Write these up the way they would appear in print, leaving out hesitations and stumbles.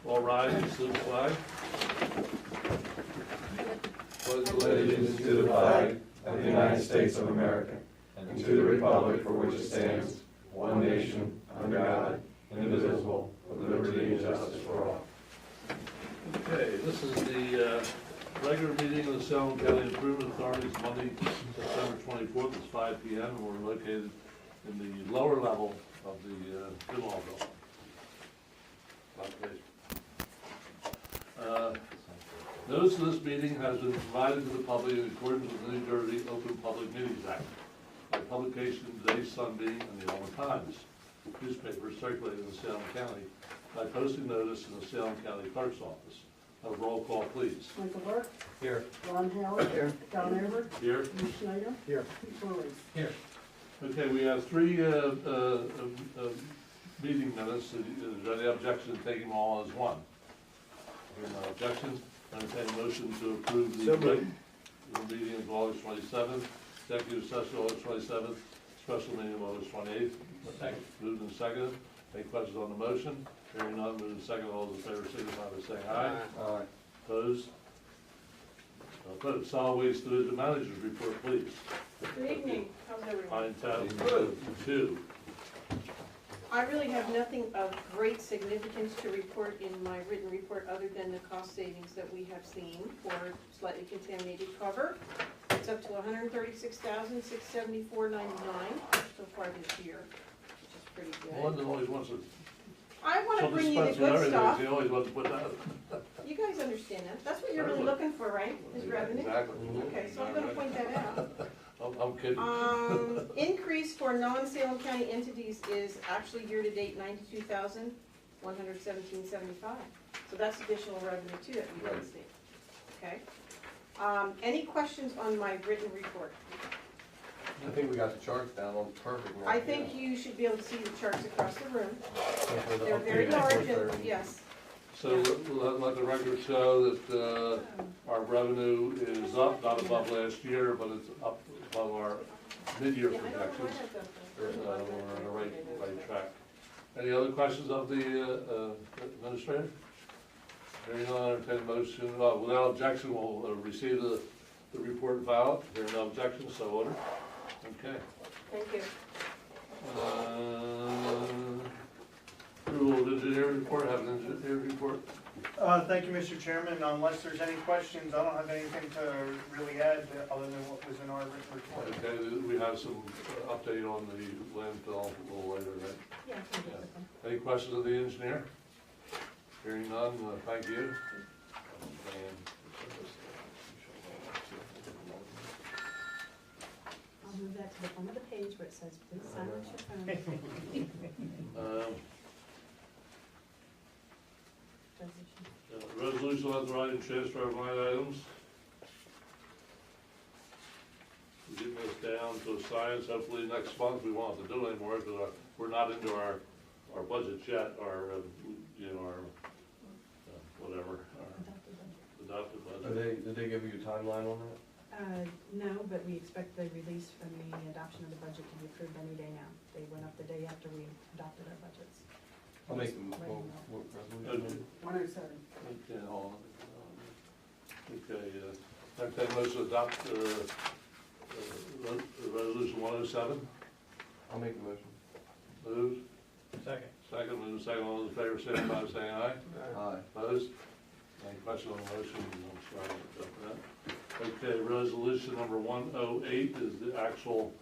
All rise and salute the flag. Pledge allegiance to the flag of the United States of America and to the republic for which it stands, one nation, under God, indivisible, with liberty and justice for all. Okay, this is the regular meeting of the Salem County Improvement Authority. It's Monday, September 24th. It's 5 p.m. and we're located in the lower level of the Pinhall building. Notice of this meeting has been provided to the public in accordance with the New Jersey Open Public Meetings Act by publication in today's Sunbeam and the Alma Times newspaper circulating in Salem County by posting notice in the Salem County Clerk's office. Have a roll call, please. Michael Burke. Here. Ron Howard. Here. Don Everett. Here. Bruce Schneider. Here. Pete Burley. Here. Okay, we have three meeting minutes. Is there any objection to taking them all as one? Hearing no objections, entertain a motion to approve the meeting of August 27th, executive session August 27th, special meeting of August 28th. Second. Moved and seconded. Any questions on the motion? Hearing none, moved and seconded. All those in favor signify by saying aye. Aye. Opposed? Opposed. Solid Waste Division Manager's report, please. Good evening, how's everyone? Line tab 2. I really have nothing of great significance to report in my written report other than the cost savings that we have seen for slightly contaminated cover. It's up to $136,674.99 so far this year, which is pretty good. London always wants to. I want to bring you the good stuff. He always wants to put that. You guys understand that. That's what you're really looking for, right? Is revenue? Exactly. Okay, so I'm going to point that out. I'm kidding. Increase for non-Salem County entities is actually year-to-date $92,117.75. So that's additional revenue too that we didn't see. Okay. Any questions on my written report? I think we got the charts down on perfect. I think you should be able to see the charts across the room. They're very large and, yes. So let the record show that our revenue is up, not above last year, but it's up above our mid-year projections. We're on the right track. Any other questions of the administrator? Hearing none, entertain a motion. Without objection, we'll receive the report and file it. Hearing no objection, so ordered. Okay. Thank you. Approval of engineer report, have an engineer report. Thank you, Mr. Chairman. Unless there's any questions, I don't have anything to really add other than what was in our written report. Okay, we have some update on the landfill a little later, right? Yeah. Any questions of the engineer? Hearing none, thank you. I'll move that to the front of the page where it says, please silence your phone. Resolution authorizing transfer of line items. We're getting this down to science. Hopefully next month we won't have to do it anymore because we're not into our budget yet, our whatever, our adopted budget. Did they give you a timeline on that? No, but we expect the release from the adoption of the budget to be approved any day now. They went up the day after we adopted our budgets. I'll make them, what resolution? 107. Okay, hold on. Okay, entertain motion to adopt resolution 107. I'll make the motion. Moved. Second. Second, moved second. All those in favor, signify by saying aye. Aye. Opposed? Any question on the motion? I'm sorry about that. Okay, resolution number 108 is the actual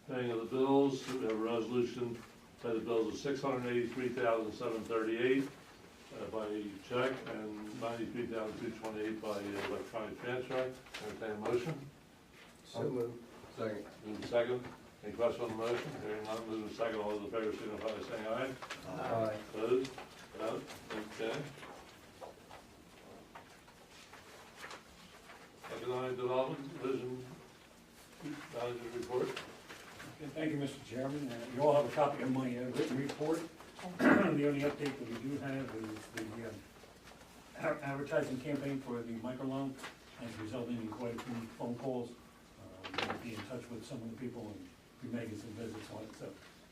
paying of the bills. We have a resolution to pay the bills of $683,738 by check and $93,228 by electronic transfer. Entertain a motion. So moved. Second. Move second. Any question on the motion? Hearing none, move second. All those in favor signify by saying aye. Aye. Opposed? None? Okay. Economic Development Division Manager's report. Okay, thank you, Mr. Chairman. You all have a copy of my written report. The only update that we do have is the advertising campaign for the microloan has resulted in quite a few phone calls. We'll be in touch with some of the people and be making some visits on it. So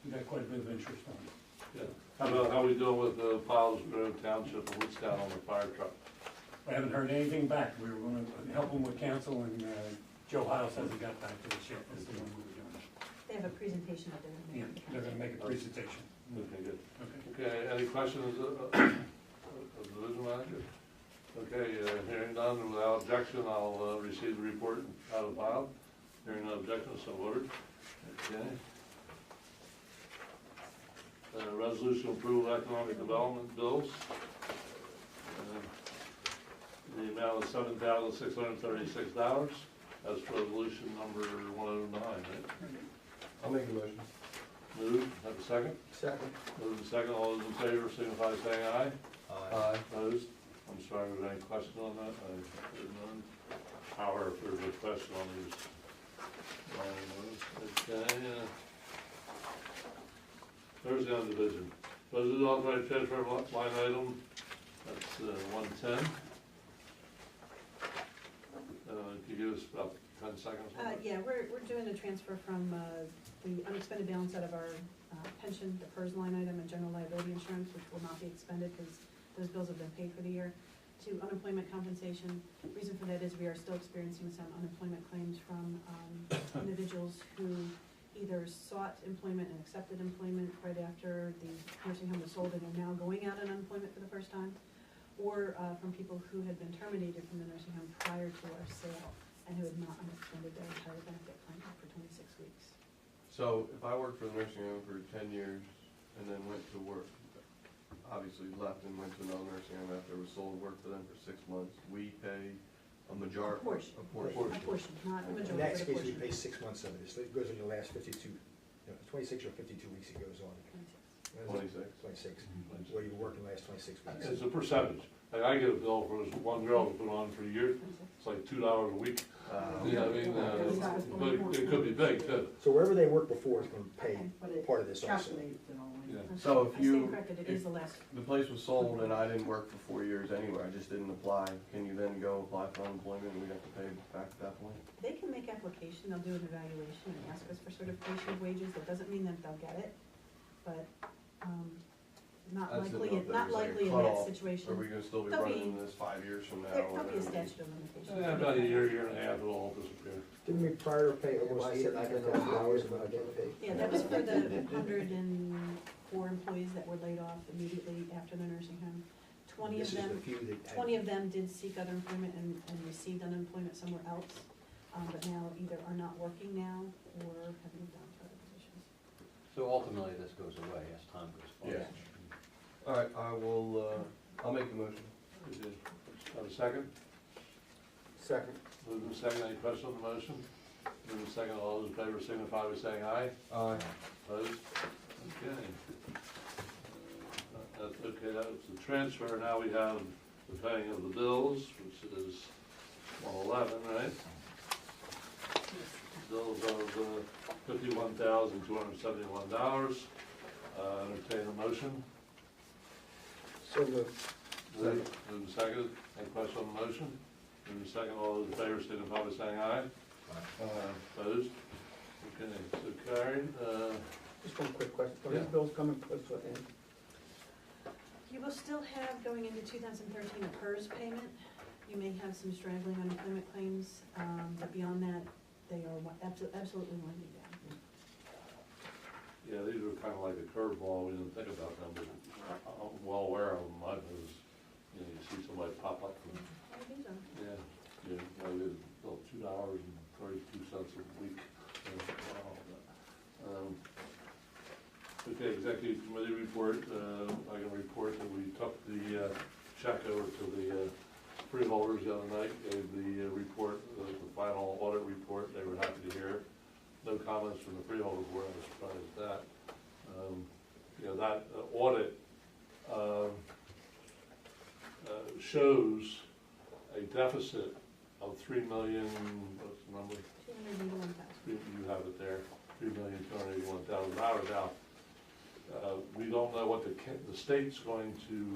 we got quite a bit of interest on it. Yeah. How we doing with Piles Road Township and Woodstown on the fire truck? I haven't heard anything back. We were gonna help them with council, and Joe Hiles hasn't got back to the ship. That's the one we were doing. They have a presentation that they're Yeah, gonna make. they're gonna make a presentation. Okay, good. Okay. Okay, any questions of the division manager? Okay, hearing none, without objection, I'll receive the report out of file. Hearing no objection, so ordered. Okay. Resolution approval of economic development bills. The amount of $7,636. That's resolution number 109, right? I'll make a motion. Move, have a second? Second. Move and second, all those in favor, signify by saying aye. Aye. Opposed? I'm sorry, was there any question on that? I heard none. Power, if there's a question on these. Okay, Thursday on division. Budget authorized transfer line item, that's 110. Can you give us about 10 seconds on that? Yeah, we're doing a transfer from the unexpended balance out of our pension, the PERS line item and general liability insurance, which will not be expended because those bills have been paid for the year, to unemployment compensation. The reason for that is we are still experiencing some unemployment claims from individuals who either sought employment and accepted employment right after the nursing home was sold and are now going out on unemployment for the first time, or from people who had been terminated from the nursing home prior to our sale and who had not unextended their entire benefit plan for 26 weeks. So if I worked for the nursing home for 10 years and then went to work, obviously left and went to another nursing home after it was sold, worked for them for 6 months, we pay a majority. A portion, not a majority, In that but a case, we portion. pay 6 months of it. It goes in the last 52, 26 or 52 weeks it goes on. 26. 26. Well, you work in the last 26 weeks. It's a percentage. Like I get a bill for this one girl who put on for a year, it's like $2 a week. Yeah, I mean, but it could be big too. So wherever they worked before is going to pay But it part of this also. calculates it all in. Yeah. So if I you- stand corrected, it is the last. The place was sold and I didn't work for 4 years anywhere, I just didn't apply. Can you then go apply for unemployment and we have to pay back at that point? They can make application, they'll do an evaluation and ask us for certification of wages. That doesn't mean that they'll get it, but not I just didn't likely, know if there not was like a likely in that cutoff. situation. Are we gonna still be There'll be- running this 5 years from now? There'll or be a whatever? statute of limitations. About a year and a half, it'll all disappear. Didn't we prior pay almost 8,000 hours of not getting paid? Yeah, that was for the 104 employees that were laid off immediately after the nursing home. 20 of This is the them, few that had- 20 of them did seek other employment and received unemployment somewhere else, but now either are not working now or have moved on to other positions. So ultimately, this goes away as time goes by. Yeah. All right, I will, I'll make the motion. Have a second? Second. Move in second, any question on the motion? Move in second, all those in favor signify by saying aye. Aye. Opposed? Okay. That's okay, that was the transfer. Now we have the paying of the bills, which is 111, right? Bills of $51,271. Entertain a motion. So moved. Move in second, any question on the motion? Move in second, all those in favor signify by saying aye. Opposed? Okay, so carried. Just one quick question. Are Yeah. these bills coming close to an end? You will still have, going into 2013, a PERS payment. You may have some straggling unemployment claims, but beyond that, they are absolutely winding down. Yeah, these were kind of like a curveball, we didn't think about them, but I'm well aware of them. I was, you know, you see somebody pop up from, These are- yeah, you know, they bill $2.32 a week. Okay, executive committee report, I can report that we took the check over to the freeholders the other night, gave the report, the final audit report, they were happy to hear it. No comments from the freeholders were, I was surprised at that. You know, that audit shows a deficit of 3 million, what's the number? 281,000. You have it there, $3,281,000. Now, we don't know what the state's going to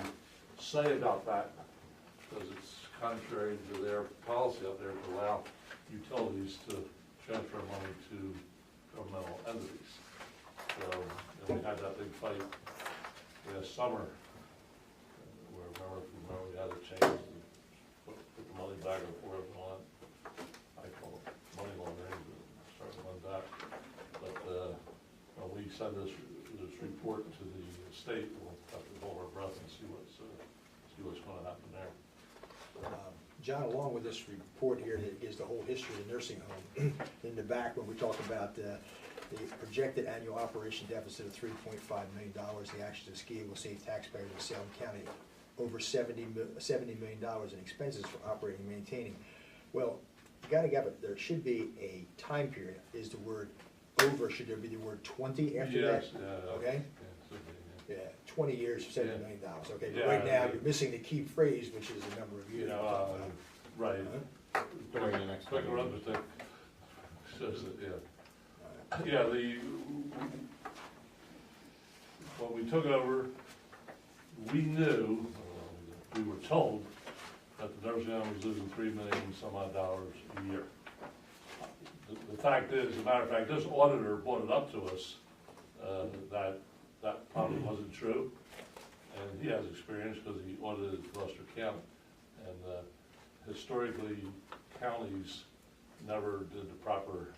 say about that, because it's contrary to their policy out there to allow utilities to transfer money to governmental entities. So, and we had that big fight last summer, where remember we had to change, put the money back and forth and all that. I call it money laundering, but starting on that. But, when we send this report to the state, we'll have to hold our breath and see what's gonna happen there. John, along with this report here, that is the whole history of the nursing home. In the back, when we talk about the projected annual operation deficit of $3.5 million, the actions of SCIA will save taxpayers in Salem County over $70 million in expenses for operating and maintaining. Well, you gotta get it, there should be a time period. Is the word over, should there be the word 20 after that? Yes, yeah. Okay? Yeah, should be, yeah. Yeah, 20 years, $70 million, okay, but Yeah, right now, yeah. you're missing the key phrase, which is the number of You years. know, right. During the next Quick 20 years. arithmetic says that, yeah. Yeah, when we took over, we knew, we were told that the nursing home was losing $3 million some odd dollars a year. The fact is, as a matter of fact, this auditor brought it up to us, that probably wasn't true. And he has experience because he audited Gloucester County. And historically, counties never did the proper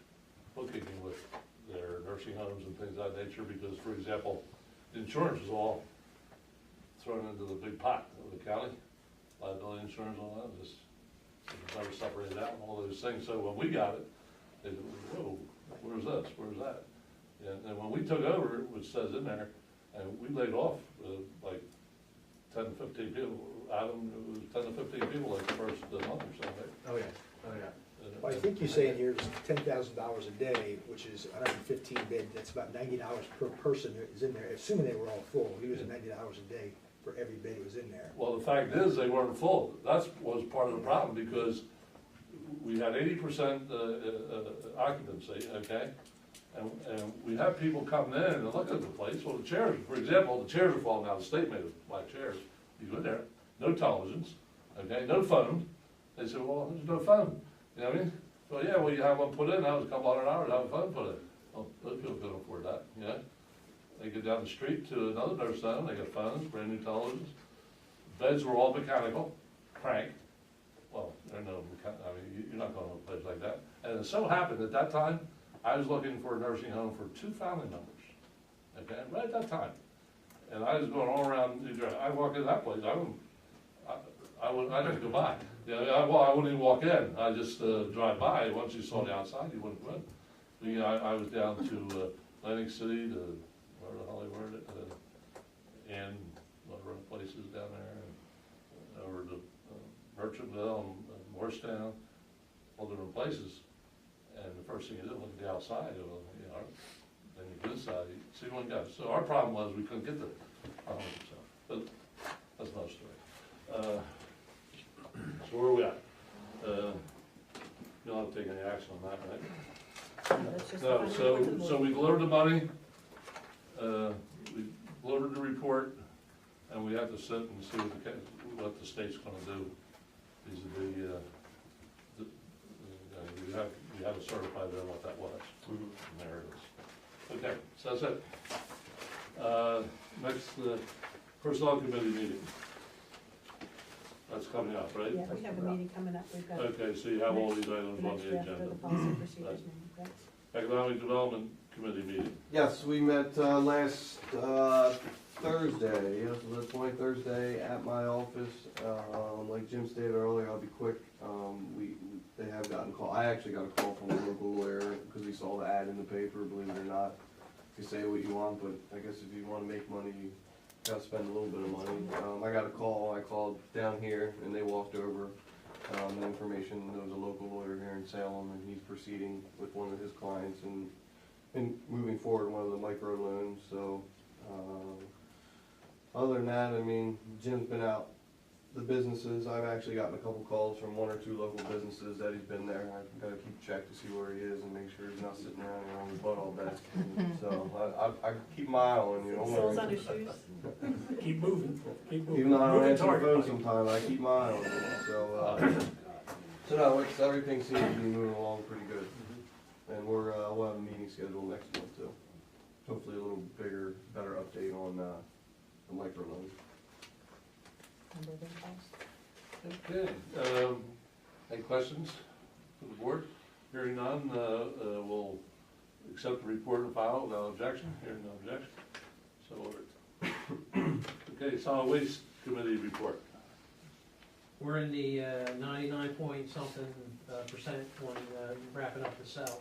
bookkeeping with their nursing homes and things of that nature because, for example, the insurance was all thrown into the big pot of the county, liability insurance, all that, just never separated out and all those things. So when we got it, they said, whoa, where's this, where's that? And when we took over, which says in there, and we laid off like 10 to 15 people, Adam, it was 10 to 15 people like the first month or something. Oh, yeah, oh, yeah. Well, I think you say in here is $10,000 a day, which is 115 bed, that's about $90 per person that is in there, assuming they were all full. He was at $90 a day for every bed that was in there. Well, the fact is, they weren't full. That was part of the problem, because we had 80% occupancy, okay? And we had people coming in and look at the place. Well, the chairs, for example, the chairs are falling out. The state made of black chairs. You go in there, no televisions, okay, no phone. They said, well, there's no phone. You know what I mean? Well, yeah, well, you have one put in. That was a couple $100 to have a phone put in. Well, those people couldn't afford that, you know? They go down the street to another nurse home. They got phones, brand new televisions. Beds were all mechanical, crank. Well, I mean, you're not going to a place like that. And it so happened at that time, I was looking for a nursing home for 2 family members, okay, right at that time. And I was going all around New Jersey. I walk into that place, I didn't go by. You know, I wouldn't even walk in. I just drive by. Once you saw the outside, you wouldn't go in. But, you know, I was down to Atlantic City, to where the hell they were, and other places down there, and over to Merchantville and Morristown, all different places. And the first thing you do, look at the outside, you know, then you go inside, you see one guy. So our problem was we couldn't get the, but that's another story. So where are we at? You don't have to take any action on that, right? That's just No, the final report to the so board. we delivered the money, we delivered the report, and we have to sit and see what the state's gonna do. These are you have to certify there what that was. And there it is. Okay, so that's it. Next, personnel committee meeting. That's coming up, right? Yeah, we have a meeting coming up, we've got. Okay, so you have all these items on Next the draft of agenda. the policy and procedures meeting, correct? Economic Development Committee meeting. Yes, we met last Thursday, yes, it was the 23rd Thursday at my office. Like Jim stated earlier, I'll be quick. They have gotten call. I actually got a call from a local lawyer because he saw the ad in the paper. Believe it or not, you say what you want, but I guess if you want to make money, you gotta spend a little bit of money. I got a call. I called down here, and they walked over the information. There was a local lawyer here in Salem, and he's proceeding with one of his clients and moving forward one of the micro loans. So. Other than that, I mean, Jim's been out the businesses. I've actually gotten a couple calls from 1 or 2 local businesses that he's been there. I've got to keep check to see where he is and make sure he's not sitting around here on his butt all day. So I keep my eye on you. Soles on his shoes. Keep moving, keep moving. Even though I don't Moving answer the target. phone sometimes, I keep my eye on you. So no, everything seems to be moving along pretty good. And we'll have a meeting scheduled next month too. Hopefully a little bigger, better update on the micro loan. Number of calls. Okay, any questions from the board? Hearing none, we'll accept the report and file without objection. Hearing no objection, so ordered. Okay, solid waste committee report. We're in the 99 point something percent when wrapping up the cell.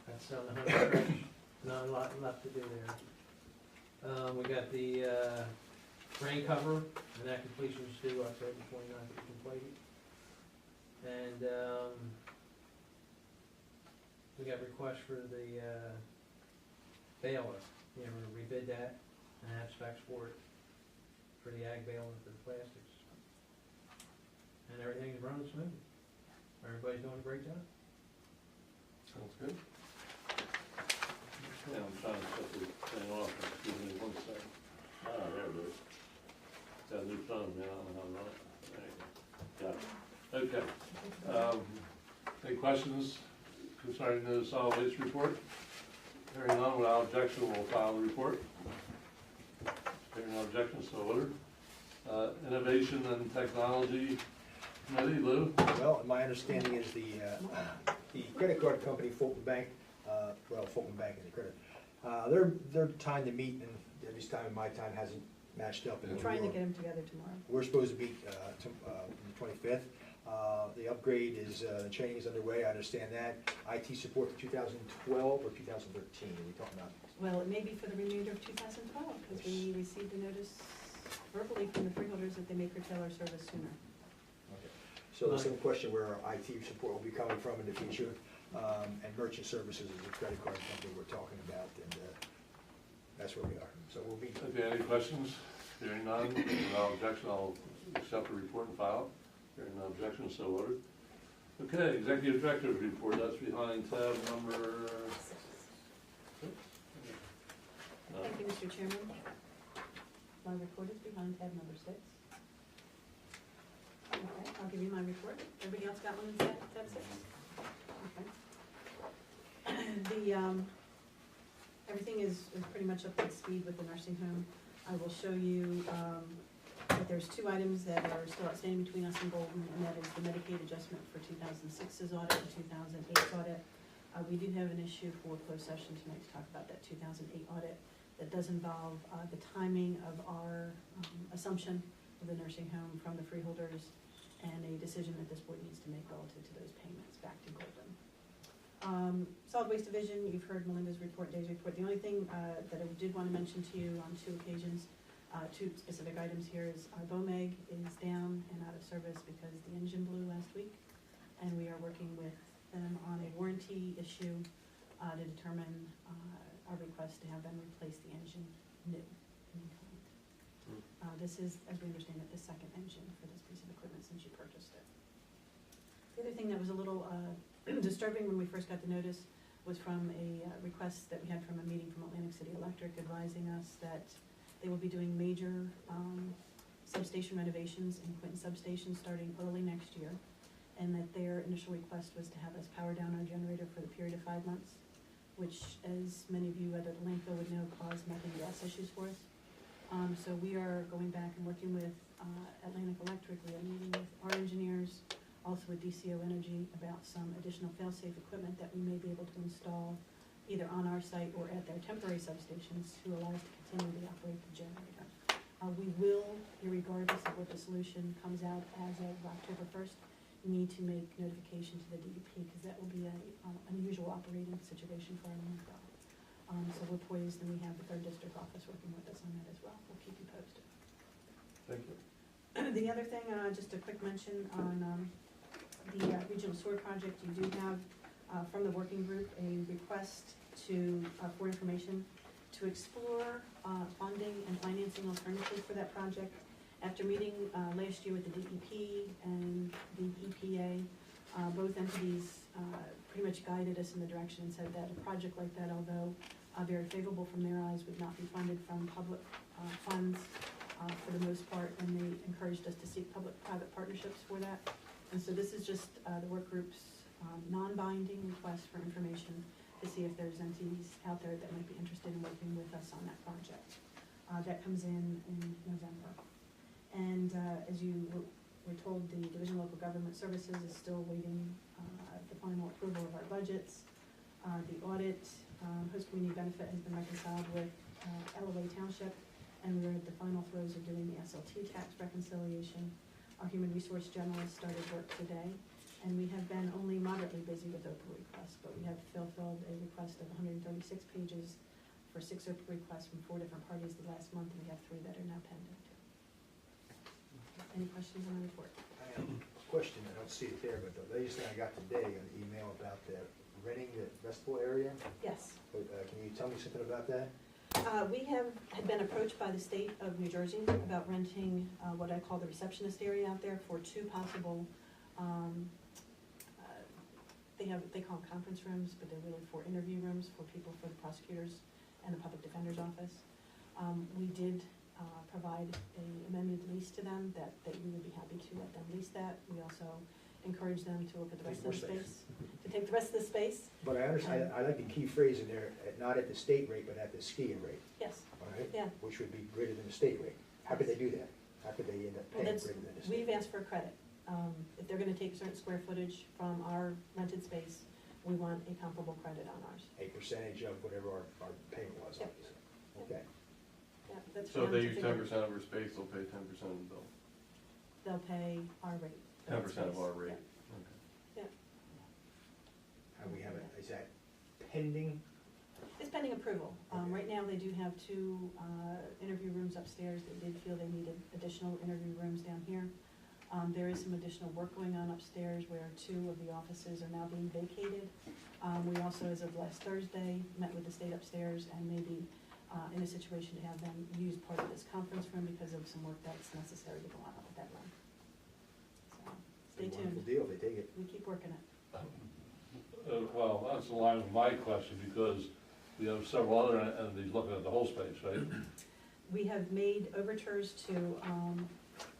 That's on the 100 stretch. Not a lot left to do there. We got the drain cover, and that completion is due October 29th to be completed. And we got requests for the baler. You know, we're gonna rebid that and have specs for it, for the ag baler for the plastics. And everything's running smoothly. Everybody's doing a great job. Sounds good. Yeah, I'm trying to set the thing off. Excuse me one second. Ah, there it is. Got a new phone, man. I don't know how to run it. There you go. Got it. Okay. Any questions concerning the solid waste report? Hearing none, without objection, we'll file the report. Hearing no objection, so ordered. Innovation and Technology Committee, Lou? Well, my understanding is the credit card company, Fulton Bank, Fulton Bank is the credit, their time to meet, and at least time in my time hasn't matched up. We're trying to get them together tomorrow. We're supposed to meet the 25th. The upgrade is, training is underway, I understand that. IT support for 2012 or 2013, are we talking about? Well, it may be for the remainder of 2012, because we received a notice verbally from the freeholders that they may curtail our service sooner. Okay. So the same question where our IT support will be coming from in the future, and merchant services is the credit card company we're talking about, and that's where we are. So we'll be. Okay, any questions? Hearing none, without objection, I'll accept the report and file. Hearing no objection, so ordered. Okay, Executive Director's report, that's behind tab number 6. Thank you, Mr. Chairman. My report is behind tab number 6. Okay, I'll give you my report. Everybody else got one in tab 6? Okay. Everything is pretty much up to speed with the nursing home. I will show you that there's 2 items that are still outstanding between us and Golden, and that is the Medicaid adjustment for 2006's audit and 2008's audit. We do have an issue for closed session tonight to talk about that 2008 audit. That does involve the timing of our assumption of the nursing home from the freeholders and a decision that this board needs to make relative to those payments back to Golden. Solid Waste Division, you've heard Melinda's report, Dave's report. The only thing that I did want to mention to you on 2 occasions, 2 specific items here is our BOMEG is down and out of service because the engine blew last week, and we are working with them on a warranty issue to determine our request to have them replace the engine new in kind. This is, as we understand it, the 2nd engine for this piece of equipment since you purchased it. The other thing that was a little disturbing when we first got the notice was from a request that we had from a meeting from Atlantic City Electric advising us that they will be doing major substation renovations in Quinton substation starting early next year, and that their initial request was to have us power down our generator for the period of 5 months, which, as many of you at the landfill would know, caused methane gas issues for us. So we are going back and working with Atlantic Electric. We are meeting with our engineers, also with DCO Energy, about some additional fail-safe equipment that we may be able to install either on our site or at their temporary substations to allow us to continually operate the generator. We will, regardless of what the solution comes out as of October 1st, need to make notification to the DEP because that will be an unusual operating situation for our landfill. So we're poised, and we have the 3rd District Office working with us on that as well. We'll keep you posted. Thank you. The other thing, just a quick mention on the regional sewer project. You do have from the working group a request for information to explore funding and financing alternatives for that project. After meeting last year with the DEP and the EPA, both entities pretty much guided us in the direction and said that a project like that, although very favorable from their eyes, would not be funded from public funds for the most part, and they encouraged us to seek public-private partnerships for that. And so this is just the work group's non-binding request for information to see if there's entities out there that might be interested in working with us on that project. That comes in November. And as you were told, the Division of Local Government Services is still waiting the final approval of our budgets. The audit, host community benefit has been reconciled with LOA Township, and we're at the final throes of doing the SLT tax reconciliation. Our human resource generalist started work today, and we have been only moderately busy with OPA requests, but we have fulfilled a request of 136 pages for 6 OPA requests from 4 different parties the last month, and we have 3 that are now pending. Any questions on the report? I have a question, I don't see it there, but the latest thing I got today, an email about the renting the festival area. Yes. Can you tell me something about that? We had been approached by the state of New Jersey about renting what I call the receptionist area out there for 2 possible, they call them conference rooms, but they're really for interview rooms for people, for the prosecutors and the public defender's office. We did provide an amended lease to them that we would be happy to let them lease that. We also encourage them to look at the rest of the space, to take the rest of the space. But I understand, I like the key phrase in there, not at the state rate, but at the SCIA rate, Yes, all right? yeah. Which would be greater than the state rate. How could they do that? How could they end up Well, paying that's, greater than the state? we've asked for a credit. If they're gonna take a certain square footage from our rented space, we want a comparable credit on ours. A percentage of whatever our payment was, Yep. obviously. Okay. Yeah, that's So if for they them to use figure- 10% of our space, they'll pay 10% of the bill. They'll pay our rate. 10% of our rate. Yeah. How we have it, is that pending? It's pending approval. Okay. Right now, they do have 2 interview rooms upstairs. They did feel they needed additional interview rooms down here. There is some additional work going on upstairs where 2 of the offices are now being vacated. We also, as of last Thursday, met with the state upstairs and maybe in a situation to have them use part of this conference room because of some work that's necessary to go on with that room. So, stay Wonderful tuned. deal, they take it. We keep working it. Well, that's in line with my question, because we have several other entities looking at the whole space, right? We have made overtures to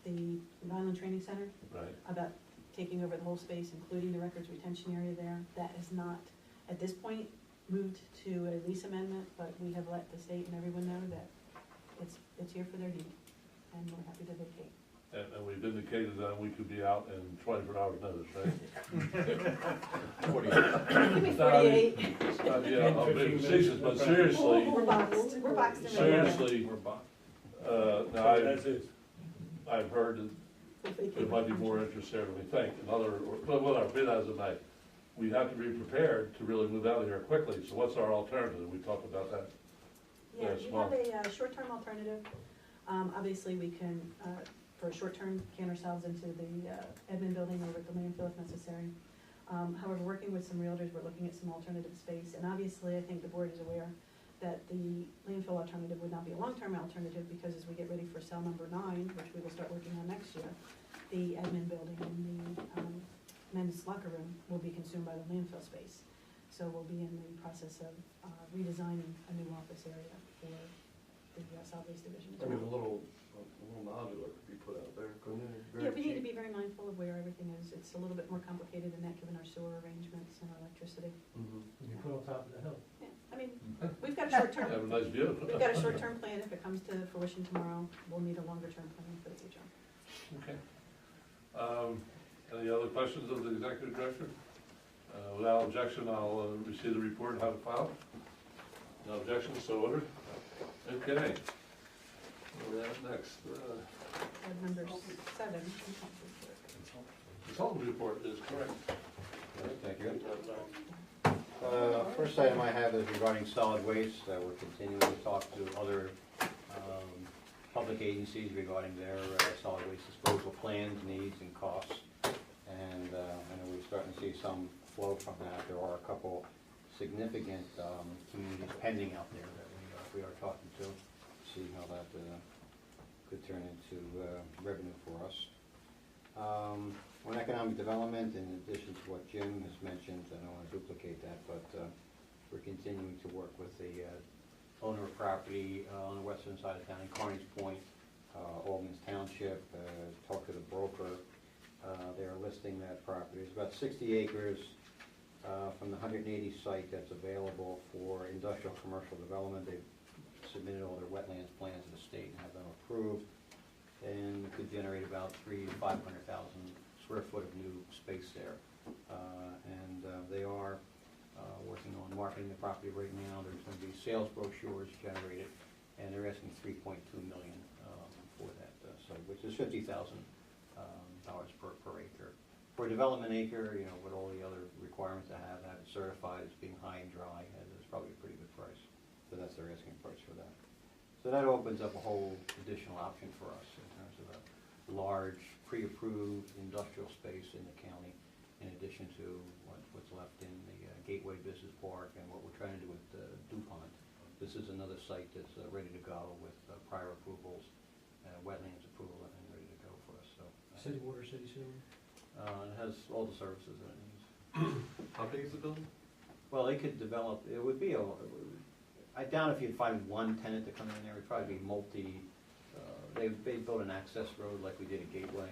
the Rhode Island Training Center Right. about taking over the whole space, including the records retention area there. That is not, at this point, moved to a lease amendment, but we have let the state and everyone know that it's here for their need, and we're happy to vacate. And we've indicated that we could be out in 24 hours notice, right? 48. Give me 48. Yeah, I'm being facetious, but seriously, We're boxed in right now. seriously, now That's it. I've heard that there might be more interest there than we think. But whatever, be that as it may, we have to be prepared to really move out of here quickly. So what's our alternative? We talked about that. Yeah, Yes, we have a short-term alternative. Obviously, we can, for a short-term, can ourselves into the admin building over at the landfill if necessary. However, working with some realtors, we're looking at some alternative space. And obviously, I think the board is aware that the landfill alternative would not be a long-term alternative because as we get ready for cell number 9, which we will start working on next year, the admin building and the men's locker room will be consumed by the landfill space. So we'll be in the process of redesigning a new office area for the solid waste division as I mean, well. a little modular could be put out there, couldn't it? Yeah, Very we need to cheap. be very mindful of where everything is. It's a little bit more complicated than that, given our sewer arrangements and our electricity. Mhm. You put on top of the hill. Yeah, I mean, we've got a short-term, Have a nice view. we've got a short-term plan. If it comes to fruition tomorrow, we'll need a longer-term plan for the future. Okay. Any other questions of the executive director? Without objection, I'll receive the report and have it filed. No objection, so ordered. Okay. Where we at next? Board number 7. Consultant report is correct. Thank you. First item I have is regarding solid waste. We're continuing to talk to other public agencies regarding their solid waste disposal plans, needs, and costs. And I know we're starting to see some flow from that. There are a couple significant communities pending out there that we are talking to, see how that could turn into revenue for us. On economic development, in addition to what Jim has mentioned, I don't want to duplicate that, but we're continuing to work with the owner of property on the western side of town in Carney's Point, Albans Township, talked to the broker. They're listing that property. It's about 60 acres from the 180 site that's available for industrial commercial development. They've submitted all their wetlands plans to the state and have them approved. And it could generate about 300,000 to 500,000 square foot of new space there. They are working on marketing the property right now. There's going to be sales brochures generated, and they're asking $3.2 million for that site, which is $50,000 per acre. For a development acre, you know, with all the other requirements to have it certified as being high and dry, it's probably a pretty good price. So that's their asking price for that. So that opens up a whole additional option for us in terms of a large, pre-approved industrial space in the county, in addition to what's left in the Gateway Business Park and what we're trying to do with DuPont. This is another site that's ready to go with prior approvals, wetlands approval, and ready to go for us. So City water, city sewer? it has all the services that it needs. How big is the building? Well, they could develop, it would be I doubt if you'd find one tenant to come in there. It'd probably be they built an access road like we did at Gateway,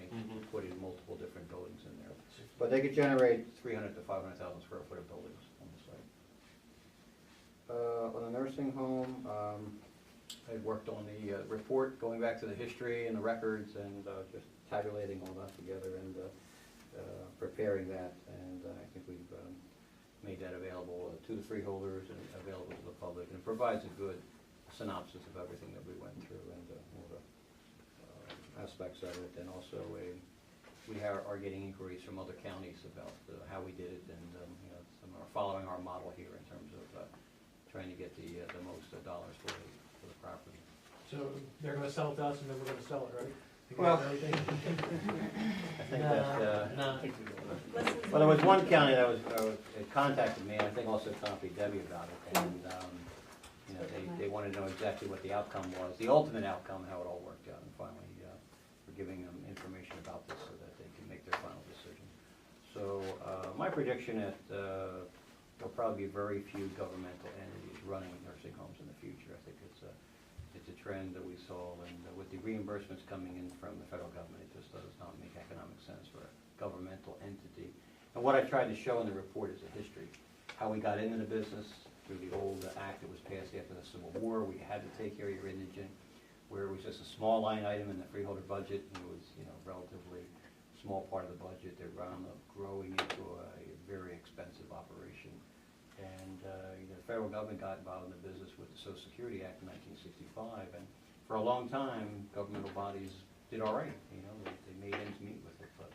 put in multiple different buildings in there. But they could generate 300,000 to 500,000 square foot of buildings on the site. On the nursing home, I worked on the report, going back to the history and the records, and just tabulating all that together and preparing that. And I think we've made that available to the freeholders and available to the public. And it provides a good synopsis of everything that we went through and all the aspects of it. And also we are getting inquiries from other counties about how we did it, and you know, some are following our model here in terms of trying to get the most dollars for the property. So they're gonna sell it to us and then we're gonna sell it, right? Well, I think well, there was one county that it contacted me, and I think also contacted Debbie about it, and you know, they wanted to know exactly what the outcome was, the ultimate outcome, how it all worked out, and finally we're giving them information about this so that they can make their final decision. So my prediction that there'll probably be very few governmental entities running nursing homes in the future. I think it's a trend that we saw, and with the reimbursements coming in from the federal government, it just does not make economic sense for a governmental entity. And what I tried to show in the report is a history, how we got into the business through the old act that was passed after the Civil War. We had to take care of your indigent, where it was just a small line item in the freeholder budget, and it was, you know, relatively small part of the budget. They wound up growing into a very expensive operation. And the federal government got involved in the business with the Social Security Act in 1965, and for a long time, governmental bodies did all right. You know, they made ends meet with it, but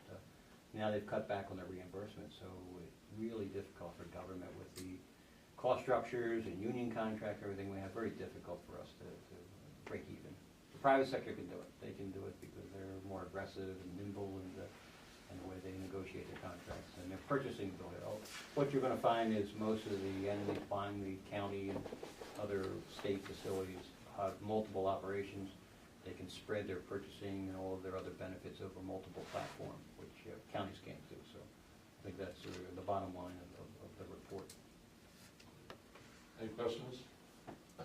now they've cut back on their reimbursement, so it's really difficult for government with the cost structures and union contract, everything we have, very difficult for us to break even. The private sector can do it. They can do it because they're more aggressive and nimble in the way they negotiate their contracts, and they're purchasing the oil. What you're going to find is most of the entities buying the county and other state facilities have multiple operations. They can spread their purchasing and all of their other benefits over multiple platforms, which counties can't do. So I think that's the bottom line of the report. Any questions?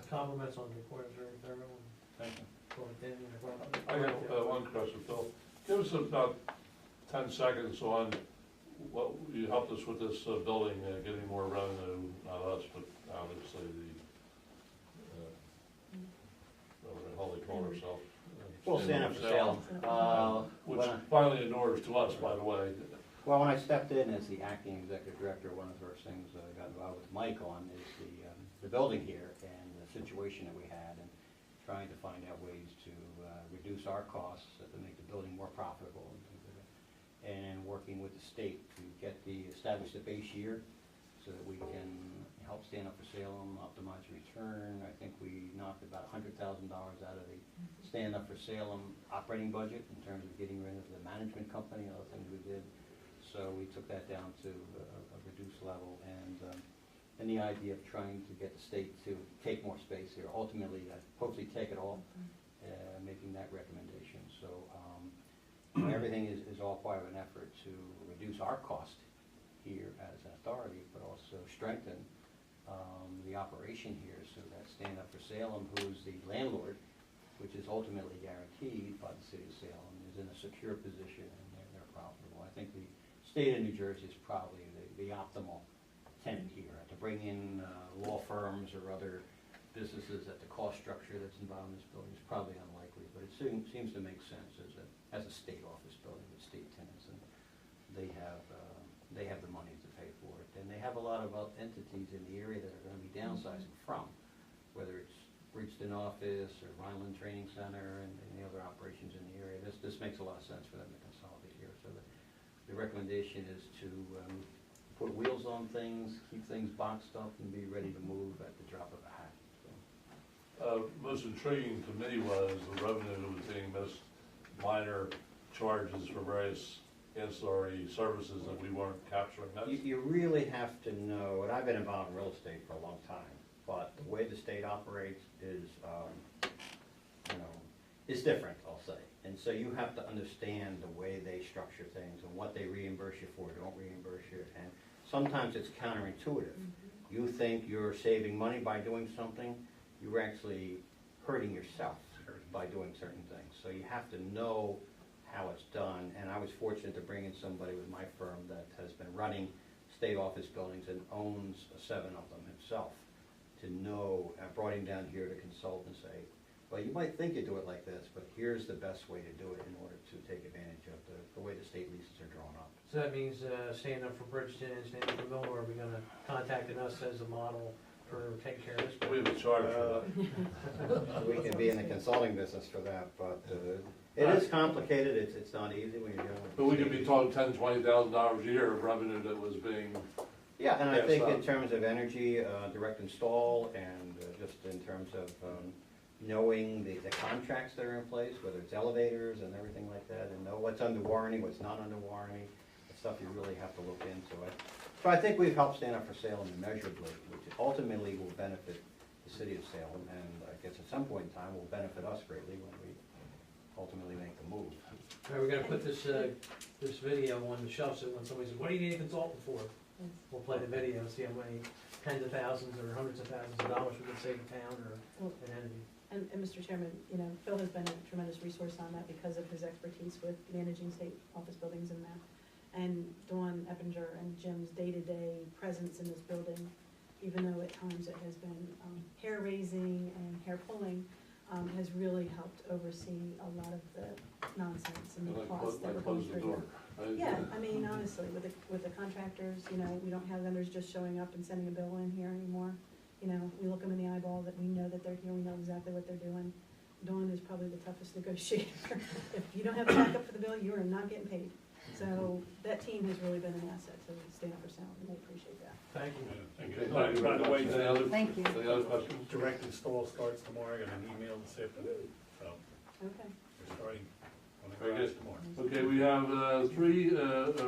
Compliments on the report, it's very thorough and Thank you. I have one question, Phil. Give us about 10 seconds on what you helped us with this building, getting more revenue, not us, but obviously whatever the hell they call herself. We'll stand up for sale. Which finally inures to us, by the way. Well, when I stepped in as the acting executive director, one of the first things I got involved with Mike on is the building here and the situation that we had, and trying to find out ways to reduce our costs to make the building more profitable, and things like that. And working with the state to establish the base year so that we can help stand up for Salem, optimize return. I think we knocked about $100,000 out of the stand up for Salem operating budget in terms of getting rid of the management company and other things we did. So we took that down to a reduced level, and the idea of trying to get the state to take more space here, ultimately, hopefully take it all, making that recommendation. So everything is all part of an effort to reduce our cost here as an authority, but also strengthen the operation here so that Stand Up for Salem, who's the landlord, which is ultimately guaranteed by the city of Salem, is in a secure position and they're profitable. I think the state of New Jersey is probably the optimal tenant here. To bring in law firms or other businesses at the cost structure that's involved in this building is probably unlikely, but it seems to make sense as a state office building with state tenants, and they have the money to pay for it. And they have a lot of entities in the area that are gonna be downsizing from, whether it's Bridgeton office or Rhineland Training Center and the other operations in the area. This makes a lot of sense for them to consolidate here. So the recommendation is to put wheels on things, keep things boxed up, and be ready to move at the drop of a hat. So. Most intriguing to me was the revenue that was being missed, minor charges for various ancillary services that we weren't capturing. You really have to know, and I've been involved in real estate for a long time, but the way the state operates is, is different, I'll say. And so you have to understand the way they structure things and what they reimburse you for, don't reimburse you. And sometimes it's counterintuitive. You think you're saving money by doing something, you're actually hurting yourself by doing certain things. So you have to know how it's done, and I was fortunate to bring in somebody with my firm that has been running state office buildings and owns 7 of them himself, to know. I brought him down here to consult and say, well, you might think you do it like this, but here's the best way to do it in order to take advantage of the way the state leases are drawn up. So that means staying up for Bridgeton, staying up for Millwall, are we gonna contacting us as a model for taking care of this? We have a charge for that. We can be in the consulting business for that, but it is complicated. It's not easy when you're dealing with. But we could be talking $10,000-$20,000 a year of revenue that was being. Yeah, and I Yes, think in terms of energy, direct install, and just in terms of knowing the contracts that are in place, whether it's elevators and everything like that, and know what's under warranty, what's not under warranty, the stuff you really have to look into it. So I think we've helped stand up for Salem immeasurably, which ultimately will benefit the city of Salem, and I guess at some point in time will benefit us greatly when we ultimately make the move. All right, we're gonna put this video on the shelf, so when somebody says, what do you need a consultant for? We'll play the video and see how many tens of thousands or hundreds of thousands of dollars we can save a town or an entity. And Mr. Chairman, Phil has been a tremendous resource on that because of his expertise with managing state office buildings and that. And Dawn Eppinger and Jim's day-to-day presence in this building, even though at times it has been hair-raising and hair-pulling, has really helped oversee a lot of the nonsense and the costs that we're going through. Yeah, I mean, honestly, with the contractors, we don't have vendors just showing up and sending a bill in here anymore. We look them in the eyeball, that we know that they're here, we know exactly what they're doing. Dawn is probably the toughest negotiator. If you don't have a backup for the bill, you are not getting paid. So that team has really been an asset to Stand Up for Salem, and we appreciate that. Thank you. Okay, By the way, any other, Thank you. any other questions? direct install starts tomorrow. I got an email this afternoon, so Okay. we're starting on the Very garage good. tomorrow. Okay, we have 3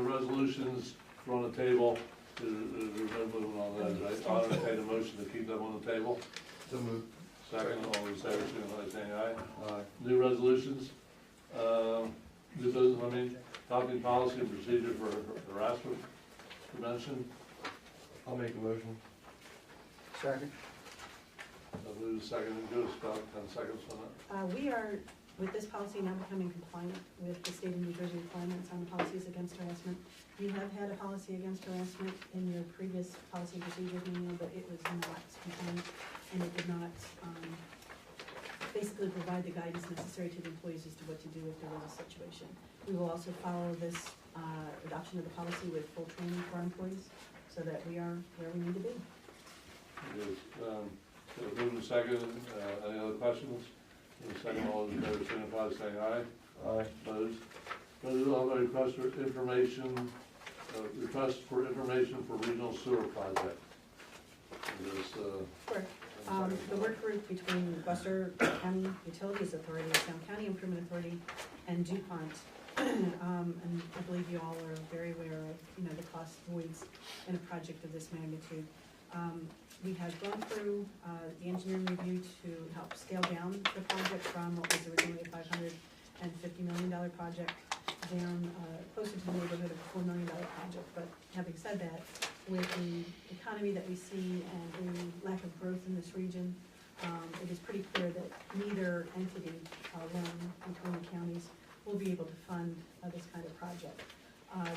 resolutions on the table. There's no movement on those, right? I'll entertain a motion to keep them on the table. So moved. Second, all those in favor, signify by saying aye. Aye. New resolutions, new business, adopting policy and procedure for harassment prevention. I'll make a motion. Second. I'll move second, and go about 10 seconds on that. We are, with this policy, now becoming compliant with the state of New Jersey requirements on policies against harassment. You have had a policy against harassment in your previous policy and procedures manual, but it was not compliant, and it did not basically provide the guidance necessary to the employees as to what to do if there was a situation. We will also follow this adoption of the policy with full training for our employees, so that we are where we need to be. Yes, move to second, any other questions? In a second, all those in favor, signify by saying aye. Aye. Opposed? I'll request for information, request for information for regional sewer project. This, Sure. The work group between Buster County Utilities Authority, Sound County Improvement Authority, and DuPont, and I believe you all are very aware of, the cost voids in a project of this magnitude. We have gone through the engineering review to help scale down the project from what was originally a $550 million project down closer to the neighborhood of a $4 million project. But having said that, with the economy that we see and the lack of growth in this region, it is pretty clear that neither entity alone between the counties will be able to fund this kind of project.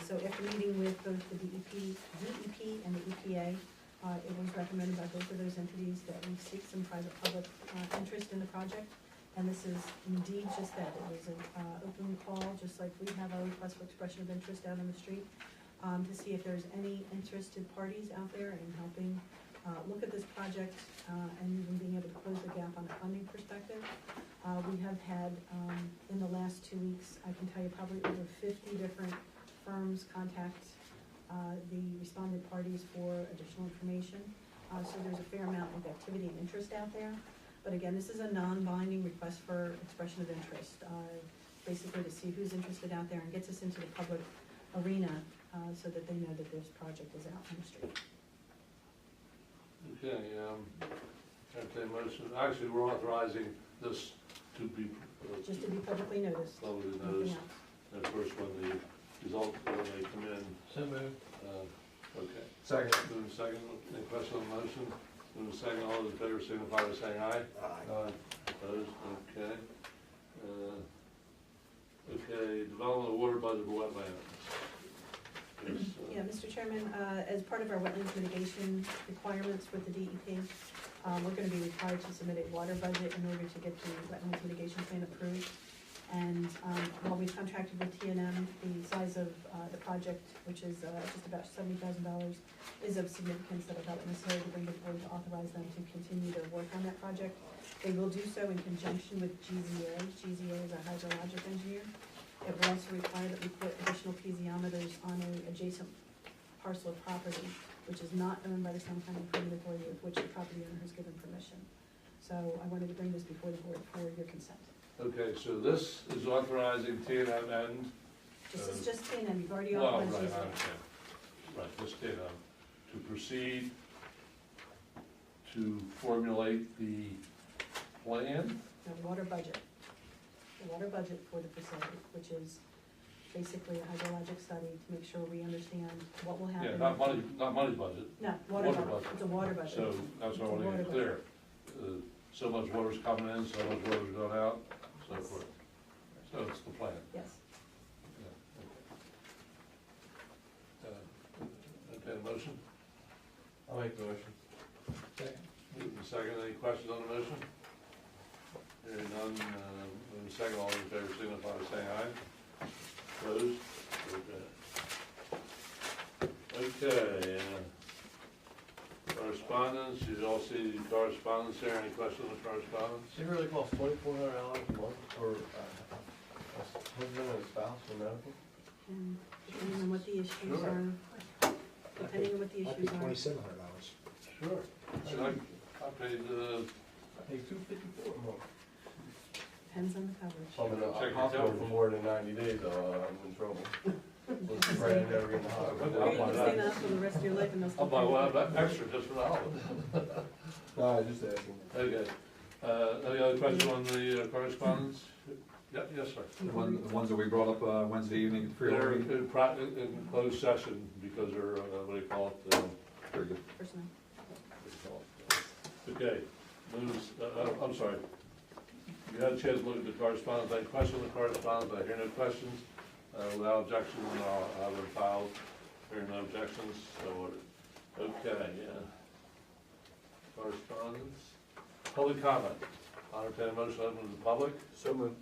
So after meeting with both the DEP and the EPA, It was recommended by both of those entities that we seek some private-public interest in the project, and this is indeed just that. It was an open call, just like we have a request for expression of interest out on the street, to see if there's any interested parties out there in helping look at this project and even being able to close the gap on a funding perspective. We have had, in the last 2 weeks, I can tell you probably over 50 different firms contact the respondent parties for additional information. So there's a fair amount of activity and interest out there. But again, this is a non-binding request for expression of interest, basically to see who's interested out there and gets us into the public arena so that they know that this project is out on the street. Okay, entertain motion, actually, we're authorizing this to be. Just to be publicly noticed. Publicly Nothing noticed, else. and of course, when the results, when they come in, So moved. okay. Second. Move second, any question on the motion? Move second, all those in favor signify by saying aye. Aye. Opposed, okay. Okay, development of water budget for wetlands. Yes, Yeah, Mr. Chairman, as part of our wetlands mitigation requirements with the DEP, we're gonna be required to submit a water budget in order to get the wetlands mitigation plan approved. And while we've contracted with TNM, the size of the project, which is just about $70,000, is of significance that I felt necessary to bring the board to authorize them to continue to work on that project. They will do so in conjunction with GZA. GZA is a hydrologic engineer. It will also require that we put additional piezometers on an adjacent parcel of property, which is not owned by the Summit County Improvement Authority, with which the property owner has given permission. So I wanted to bring this before the board for your consent. Okay, so this is authorizing TNM and. This is just TNM, you've already Well, authorized right, I GZA. understand. Right, just TNM, to proceed to formulate the plan. The water budget. The water budget for the facility, which is basically a hydrologic study to make sure we understand what will happen. Yeah, not money budget, No, water water budget, budget. it's a water budget. so that's what I It's a want to get water clear. So much water's coming in, so much water's going out, so forth. So it's the plan. Yes. Yeah, okay. Okay, motion? I'll make the motion. Move in second, any questions on the motion? Hearing none, move in second, all in favor signify by saying aye. Opposed? Okay, correspondence, you all see the correspondence here, any questions on the correspondence? It really costs $2,400 a month for a husband and spouse for medical? And depending on what the issues Sure. are, depending on what the Might be issues are. $2,700. Sure. And I paid, I pay $254 a month. Depends on the coverage. So I'm in Check a your hospital for television. more than 90 days, I'm in trouble. Let's pray I never get in the Or hospital. you can stay in the hospital the rest of your life and they'll still. I'll buy pay one for it. extra just for the holiday. No, I just asking. Okay, any other question on the correspondence? Yeah, yes, sir. The ones that we brought up Wednesday evening at They're 3:00. in closed session because they're, what do you call it? Very good. Personnel. Okay, moves, I'm sorry. You had a chance to look at the correspondence, any question on the correspondence, I hear no questions. Without objection, I'll have them filed, hearing no objections, so ordered. Okay, correspondence, public comment. I'll entertain a motion open to the public. So moved.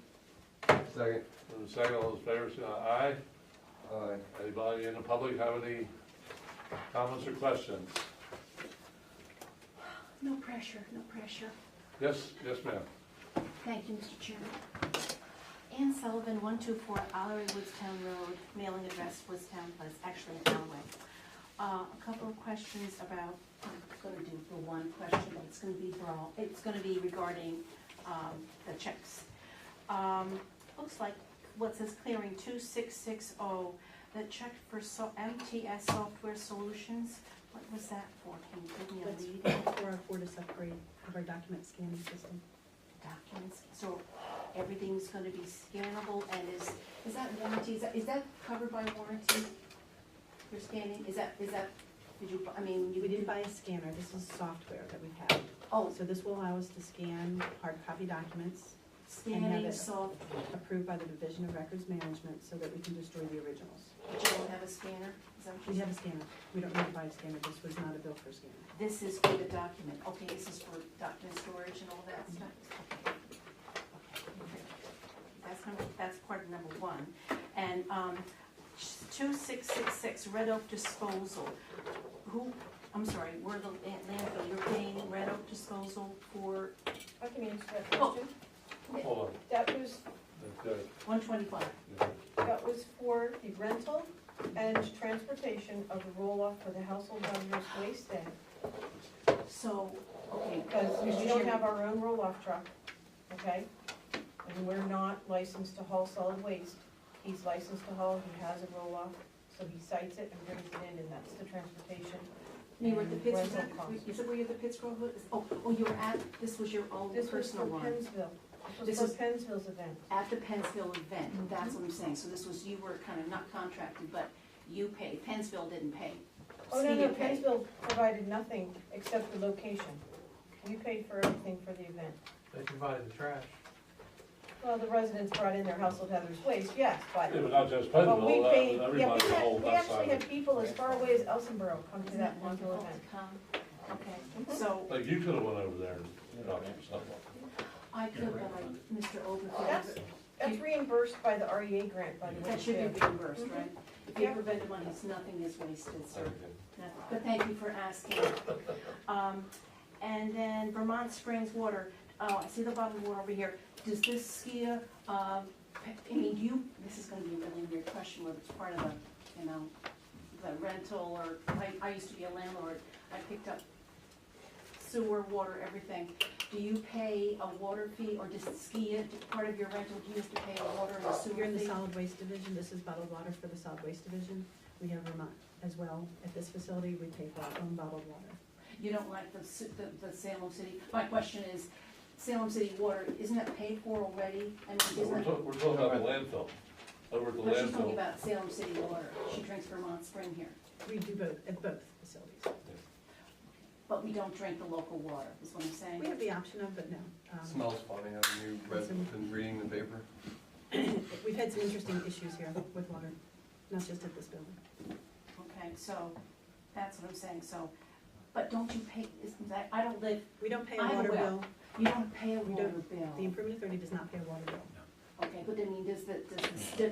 Second. Move second, all those in favor, say aye. Aye. Anybody in the public have any comments or questions? No pressure, no pressure. Yes, yes, ma'am. Thank you, Mr. Chairman. Ann Sullivan, 124 Allery Woodstown Road, mailing address Woodstown, but it's actually in Allway. A couple of questions about, I'm gonna do the one question, but it's gonna be broad. It's gonna be regarding, the checks. Looks like what says clearing 2660, the check for MTS Software Solutions. What was that for? Can you give me a That's read? for our Fortis upgrade of our document scanning system. Documents, so everything's gonna be scannable, and is that warranty, is that covered by warranty? For scanning, is that, did you, I mean, We didn't buy a scanner, this is software that we have. Oh, So this will allow us to scan hard copy documents Scanning, it so, approved by the Division of Records Management so that we can destroy the originals. but you don't have a scanner, is that what We you have said? a scanner. We don't need to buy a scanner. This was not a bill for a scanner. This is for the document, okay, this is for document storage and all that stuff? Okay. That's part of number one. And, 2666, Red Oak Disposal. Who, I'm sorry, we're the landfill, you're paying Red Oak Disposal for I can answer that Oh. question. Hold on. That was, Okay. 125. that was for the rental and transportation of the roll-off for the household hazardous waste day. So, okay. Because Mr. we don't Chairman, have our own roll-off truck, okay? And we're not licensed to haul solid waste. He's licensed to haul, he has a roll-off, so he cites it and brings it in, and that's the transportation. You were at the and Pittsburgh, rental costs. is it where you're the Pittsburgh, oh, you were at, this was your own This was for personal one? Pennsville. This This was is- for Pennsville's event. At the Pennsville event, that's what I'm saying, so this was, you were kind of not contracted, but you paid, Pennsville didn't pay. Oh, no, SCIA no, paid. Pennsville provided nothing except the location. We paid for everything for the event. They provided the trash. Well, the residents brought in their household hazardous waste, yes, but, Yeah, but not just but Pennsville, we paid, yeah, everybody we the whole had, we west actually side. had people as far away as Elsinboro come to Isn't that that wonderful wonderful event. to come? Okay, so, Like, you could've went over there and, some stuff. I could, but Mr. That's, Oberfield, that's reimbursed by the REA grant, by the way. that should be too. reimbursed, right? If you prevent money, nothing is wasted, sir. No, but thank you for asking. And then Vermont Springs Water, I see the bottled water over here. Does this SCIA, I mean, this is gonna be a really weird question, whether it's part of the, the rental, or, I used to be a landlord. I picked up sewer, water, everything. Do you pay a water fee, or does SCIA, part of your rental, do you have to pay a water and a sewer fee? You're in the solid waste division. This is bottled water for the solid waste division. We have Vermont as well. At this facility, we pay for our own bottled water. You don't like the Salem City, my question is, Salem City Water, isn't that paid for already? I mean, We're isn't that? we're talking about the landfill, over at the But she's talking landfill. about Salem City Water, she drinks Vermont Spring here, We do both, at both facilities. but we don't drink the local water, is what I'm saying. We have the option of, but no. Smells funny, haven't you been reading the paper? We've had some interesting issues here with water, not just at this building. Okay, so, that's what I'm saying, so, but don't you pay, isn't that, I don't live, We don't pay a I have a water well. bill. you don't pay a We water don't. The bill. Improvement Authority does not pay a water bill. Okay, but I mean,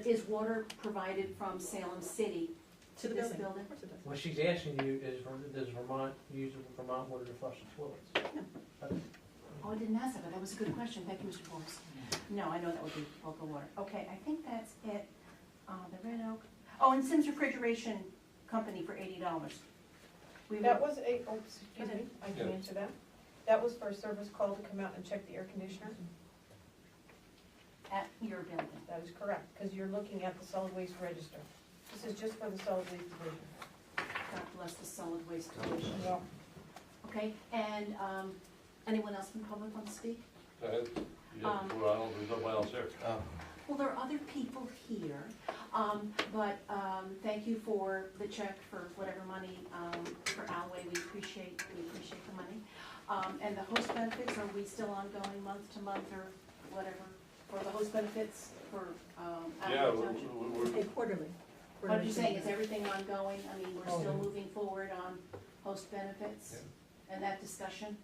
is water provided from Salem City to the this building. building? Of course it does. What she's asking you is, does Vermont use Vermont water to flush the toilets? Oh, I didn't ask that, but that was a good question, thank you, Mr. Forrest. No, I know that would be local water. Okay, I think that's it. The Red Oak, oh, and Sims Refrigeration Company for $80. That was a, oh, excuse me, I can Yeah. answer that. That was for a service call to come out and check the air conditioner. At your building. That is correct, because you're looking at the solid waste register. This is just for the solid waste division. God bless the solid waste division. Yeah. Okay, and anyone else from the public want to speak? Go ahead. Yeah, well, there's nobody else here. Well, there are other people here, but thank you for the check for whatever money for Alway. We appreciate the money. And the host benefits, are we still ongoing month to month or whatever for the host benefits for Yeah, Alway Township? And quarterly. What are you saying, is everything ongoing? I mean, we're still Oh, moving forward on host benefits and that discussion?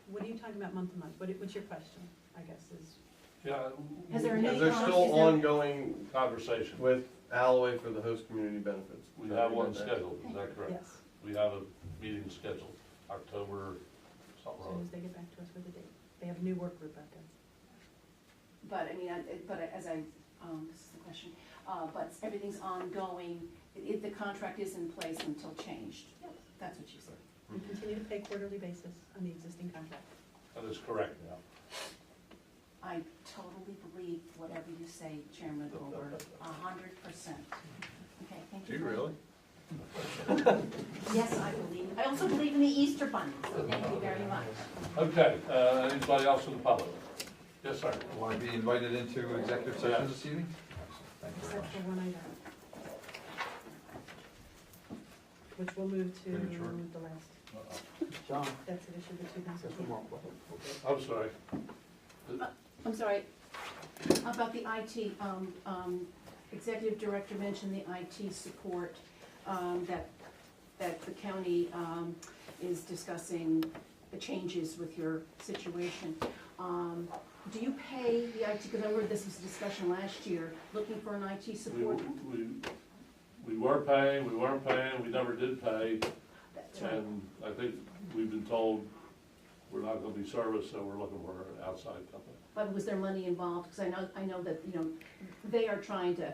What are you talking about month to month? What's your question, I guess, is? Yeah. Has there Is any- there still Is there- ongoing Conversation. with Alloway for the host community benefits? We have one scheduled, is that correct? Yes, We have a meeting scheduled, October, as something soon wrong. as they get back to us with a date. They have a new work group out there. But I mean, as I, this is the question, but everything's ongoing, the contract is in place until changed? Yes. That's what you said. We continue to pay quarterly basis on the existing contract. That is correct now. I totally believe whatever you say, Chairman Goldberg, 100%. Okay, thank you. Do you really? Yes, I believe. I also believe in the Easter Bunny, so thank you very much. Okay, anybody else from the public? Yes, sir. Want to be invited into executive session this evening? Thank you very Except much. for one item. Which we'll move to Premature. the last. John. That's an issue that you can. I'm sorry. I'm sorry, about the IT, Executive Director mentioned the IT support, that the county, is discussing the changes with your situation. Do you pay the IT, because I remember this was a discussion last year, looking for an IT support? We were paying, we weren't paying, we never did pay, That's right. and I think we've been told we're not gonna be serviced, so we're looking for an outside company. But was there money involved? Because I know that, you know, they are trying to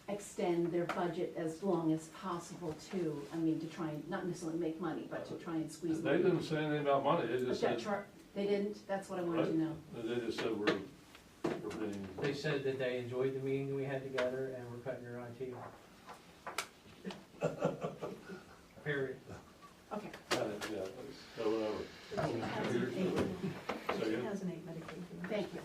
extend their budget as long as possible too. I mean, to try and, not necessarily make money, but to try and squeeze They money. didn't say anything about money, they But just that said, chart, they didn't? That's what I wanted to know. they just said we're being. They said that they enjoyed the meeting we had together and we're cutting your IT off. Period. Okay. Yeah, so whatever. 2008 Medicaid. Thank you.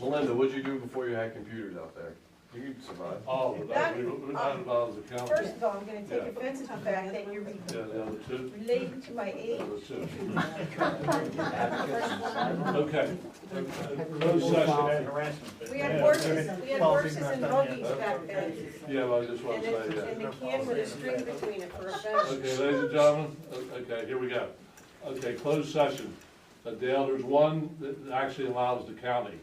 Melinda, what'd you do before you had computers out there? You could survive. Oh, we're not involved as a county. First of all, I'm gonna take Yeah. offense to the fact that you're Yeah, the other two, relating to my the age. other two. Okay. Closed session. We had horses and buggies back then, Yeah, well, I just want and to say, the can with a string between it for a fence. Okay, ladies and gentlemen, okay, here we go. Okay, closed session. Dale, there's one that actually allows the county,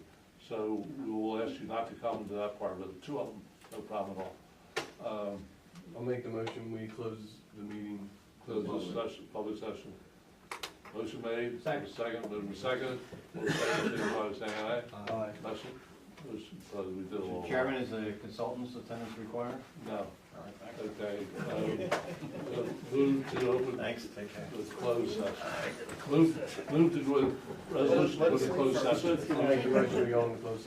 so we will ask you not to come into that part, but the two of them, no problem at all. I'll make the motion, we close the meeting. Close this session, public session. Motion made, Second. moving second. All in favor, signify by saying aye. Aye. Motion, we did a little. Mr. Chairman, is the consultant's attendance required? No, All right, thank you. okay, move to open. Thanks, take care. With closed session. Move to do a resolution with a closed session. I'll make the motion, we go into closed